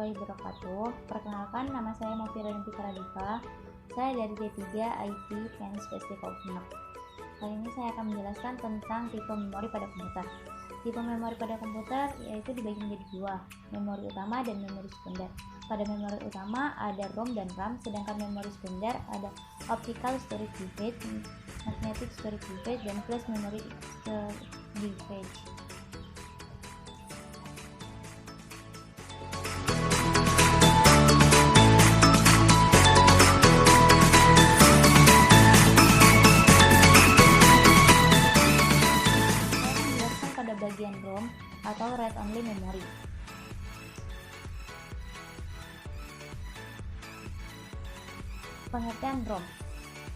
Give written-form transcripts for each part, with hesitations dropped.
warahmatullahi wabarakatuh. Perkenalkan, nama saya Novira Pradika. Saya dari D3 IT Finance Festival Sunak. Kali ini saya akan menjelaskan tentang tipe memori pada komputer. Tipe memori pada komputer yaitu dibagi menjadi dua, memori utama dan memori sekunder. Pada memori utama ada ROM dan RAM, sedangkan memori sekunder ada optical storage device, magnetic storage device, dan flash memory device. Pada bagian ROM atau read only memory. Pengertian ROM.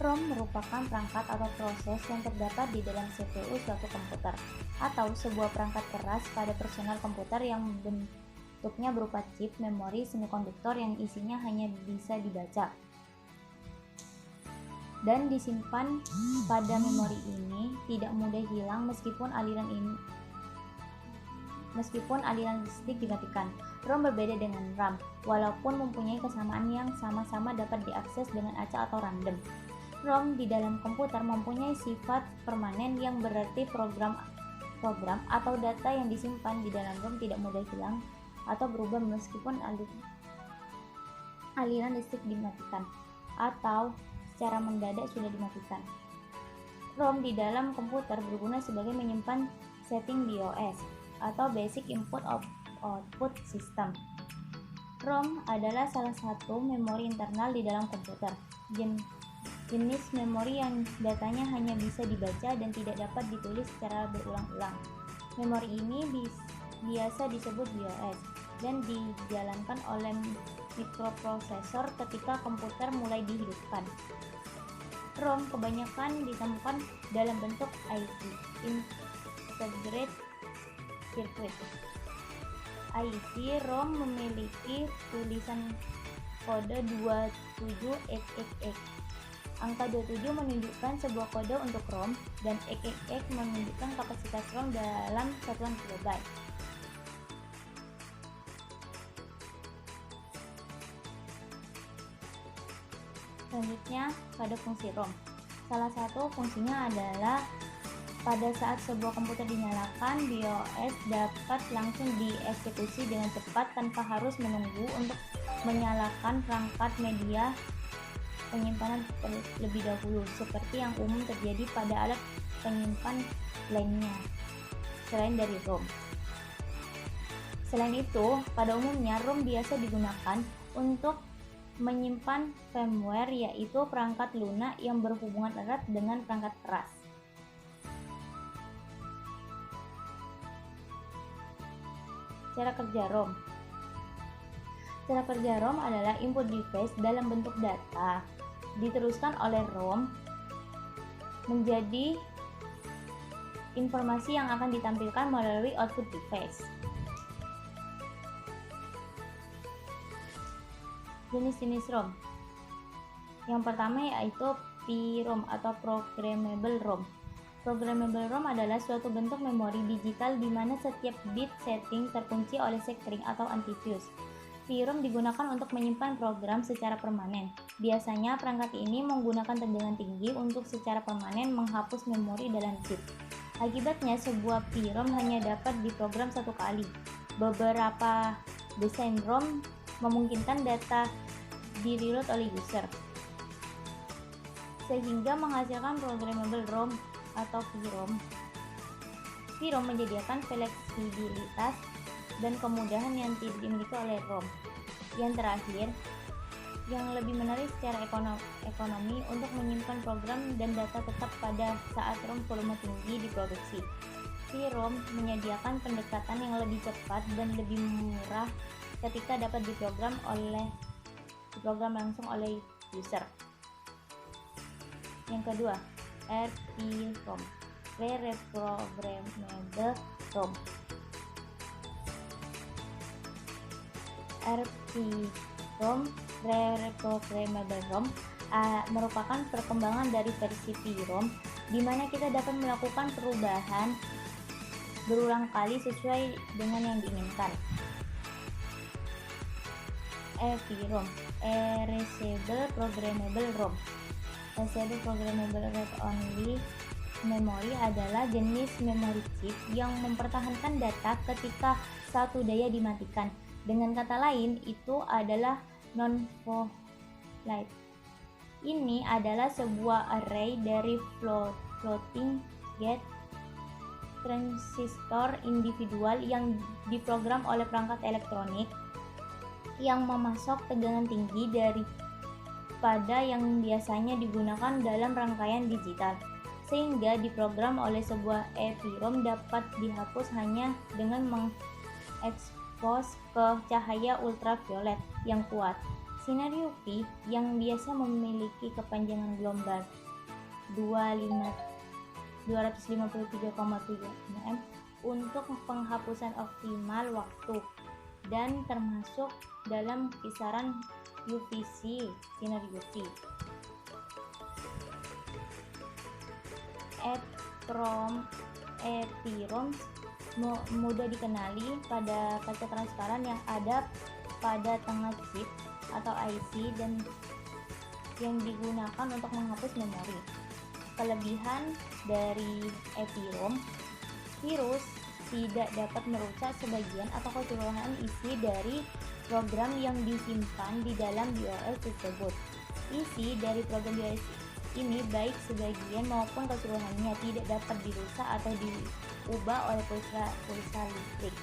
ROM merupakan perangkat atau proses yang terdapat di dalam CPU suatu komputer atau sebuah perangkat keras pada personal komputer yang bentuknya berupa chip memori semikonduktor yang isinya hanya bisa dibaca dan disimpan pada memori ini tidak mudah hilang meskipun aliran listrik dimatikan. ROM berbeda dengan RAM, walaupun mempunyai kesamaan yang sama-sama dapat diakses dengan acak atau random. ROM di dalam komputer mempunyai sifat permanen yang berarti program atau data yang disimpan di dalam ROM tidak mudah hilang atau berubah meskipun aliran listrik dimatikan atau secara mendadak sudah dimatikan. ROM di dalam komputer berguna sebagai menyimpan setting BIOS atau Basic Input Output System. ROM adalah salah satu memori internal di dalam komputer. Jenis memori yang datanya hanya bisa dibaca dan tidak dapat ditulis secara berulang-ulang. Memori ini biasa disebut BIOS dan dijalankan oleh mikroprosesor ketika komputer mulai dihidupkan. ROM kebanyakan ditemukan dalam bentuk IC, Integrated Circuit. IC ROM memiliki tulisan kode 27XXX. Angka 27 menunjukkan sebuah kode untuk ROM dan XXX menunjukkan kapasitas ROM dalam satuan kilobyte. Selanjutnya, pada fungsi ROM. Salah satu fungsinya adalah pada saat sebuah komputer dinyalakan, BIOS dapat langsung dieksekusi dengan cepat tanpa harus menunggu untuk menyalakan perangkat media penyimpanan terlebih dahulu, seperti yang umum terjadi pada alat penyimpan lainnya selain dari ROM. Selain itu, pada umumnya ROM biasa digunakan untuk menyimpan firmware, yaitu perangkat lunak yang berhubungan erat dengan perangkat keras. Cara kerja ROM. Cara kerja ROM adalah input device dalam bentuk data diteruskan oleh ROM menjadi informasi yang akan ditampilkan melalui output device. Jenis-jenis ROM. Yang pertama yaitu PROM atau Programmable ROM. Programmable ROM adalah suatu bentuk memori digital di mana setiap bit setting terkunci oleh sekring atau antivirus. PROM digunakan untuk menyimpan program secara permanen. Biasanya perangkat ini menggunakan tegangan tinggi untuk secara permanen menghapus memori dalam chip. Akibatnya sebuah PROM hanya dapat diprogram satu kali. Beberapa desain ROM memungkinkan data di-reload oleh user, sehingga menghasilkan programmable ROM atau VROM. VROM menyediakan fleksibilitas dan kemudahan yang tidak dimiliki oleh ROM. Yang terakhir, yang lebih menarik secara ekonomi untuk menyimpan program dan data tetap pada saat ROM volume tinggi diproduksi. VROM menyediakan pendekatan yang lebih cepat dan lebih murah ketika dapat diprogram langsung oleh user. Yang kedua, RPROM, Reprogrammable ROM. RPROM, Reprogrammable ROM merupakan perkembangan dari versi VROM, di mana kita dapat melakukan perubahan berulang kali sesuai dengan yang diinginkan. EPROM, Erasable Programmable ROM. Erasable Programmable Read Only Memory adalah jenis memori chip yang mempertahankan data ketika satu daya dimatikan. Dengan kata lain, itu adalah non-volatile. Ini adalah sebuah array dari floating gate transistor individual yang diprogram oleh perangkat elektronik yang memasok tegangan tinggi daripada yang biasanya digunakan dalam rangkaian digital, sehingga diprogram oleh sebuah EPROM dapat dihapus hanya dengan mengekspos ke cahaya ultraviolet yang kuat. Sinar UV yang biasa memiliki kepanjangan gelombang 253,7 mm untuk penghapusan optimal waktu dan termasuk dalam kisaran UVC, sinar UV. EPROM mudah dikenali pada kaca transparan yang ada pada tengah chip atau IC dan yang digunakan untuk menghapus memori. Kelebihan dari EPROM, virus tidak dapat merusak sebagian atau keseluruhan isi dari program yang disimpan di dalam BIOS tersebut. Isi dari program BIOS ini baik sebagian maupun keseluruhannya tidak dapat dirusak atau diubah oleh pulsa listrik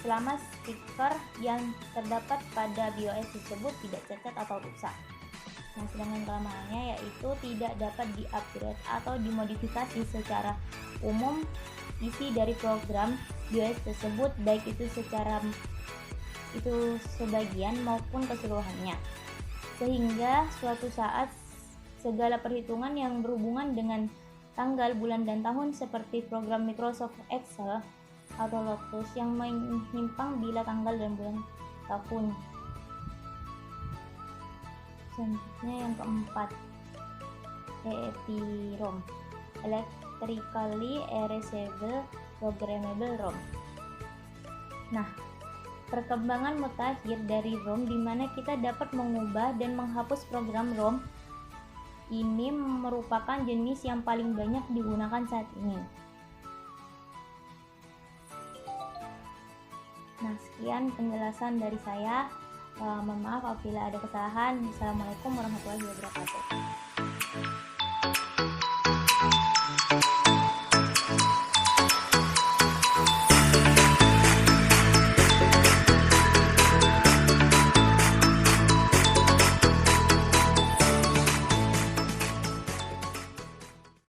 selama stiker yang terdapat pada BIOS tersebut tidak cacat atau rusak. Nah, sedangkan kelemahannya yaitu tidak dapat di-upgrade atau dimodifikasi secara umum isi dari program BIOS tersebut, baik itu sebagian maupun keseluruhannya, sehingga suatu saat segala perhitungan yang berhubungan dengan tanggal, bulan, dan tahun seperti program Microsoft Excel atau Lotus yang menyimpang bila tanggal dan bulan tahun. Selanjutnya yang keempat, EPROM, Electrically Erasable Programmable ROM. Nah, perkembangan mutakhir dari ROM di mana kita dapat mengubah dan menghapus program ROM ini merupakan jenis yang paling banyak digunakan saat ini. Nah, sekian penjelasan dari saya. Mohon maaf apabila ada kesalahan. Assalamualaikum warahmatullahi wabarakatuh.